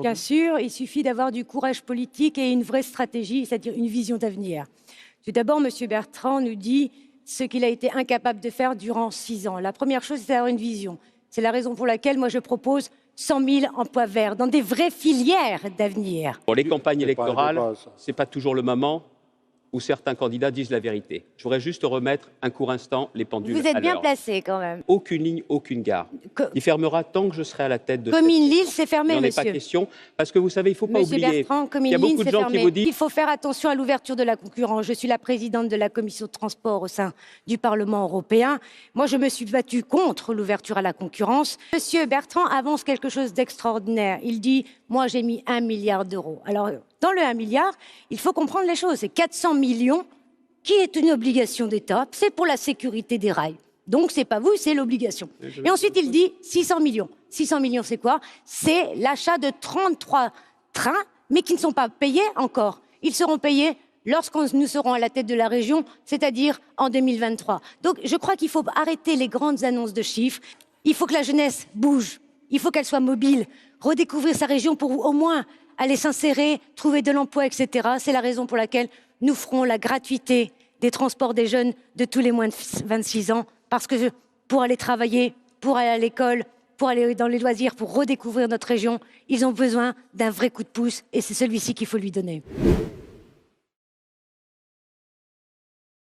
Bien sûr, il suffit d'avoir du courage politique et une vraie stratégie, c'est-à-dire une vision d'avenir. Tout d'abord, M. Bertrand nous dit ce qu'il a été incapable de faire durant 6 ans. La première chose, c'est d'avoir une vision. C'est la raison pour laquelle moi je propose 100 000 emplois verts dans des vraies filières d'avenir. Pour les campagnes électorales, ce n'est pas toujours le moment où certains candidats disent la vérité. Je voudrais juste remettre un court instant les pendules à l'heure. Vous êtes bien placé quand même. Aucune ligne, aucune gare. Il fermera tant que je serai à la tête de Commune Lille, c'est fermé, monsieur. Il n'en est pas question, parce que vous savez, il ne faut pas oublier qu'il y a beaucoup de gens qui vous disent... Il faut faire attention à l'ouverture de la concurrence. Je suis la présidente de la commission de transport au sein du Parlement européen. Moi, je me suis battue contre l'ouverture à la concurrence. Monsieur Bertrand avance quelque chose d'extraordinaire. Il dit, moi, j'ai mis 1 milliard d'euros. Alors, dans le 1 milliard, il faut comprendre les choses. C'est 400 millions qui est une obligation d'État. C'est pour la sécurité des rails. Donc, c'est pas vous, c'est l'obligation. Et ensuite, il dit 600 millions. 600 millions, c'est quoi? C'est l'achat de 33 trains, mais qui ne sont pas payés encore. Ils seront payés lorsque nous serons à la tête de la région, c'est-à-dire en 2023. Donc, je crois qu'il faut arrêter les grandes annonces de chiffres. Il faut que la jeunesse bouge. Il faut qu'elle soit mobile. Redécouvrir sa région pour au moins aller s'insérer, trouver de l'emploi, etc. C'est la raison pour laquelle nous ferons la gratuité des transports des jeunes de tous les moins de 26 ans. Parce que pour aller travailler, pour aller à l'école, pour aller dans les loisirs, pour redécouvrir notre région, ils ont besoin d'un vrai coup de pouce et c'est celui-ci qu'il faut lui donner.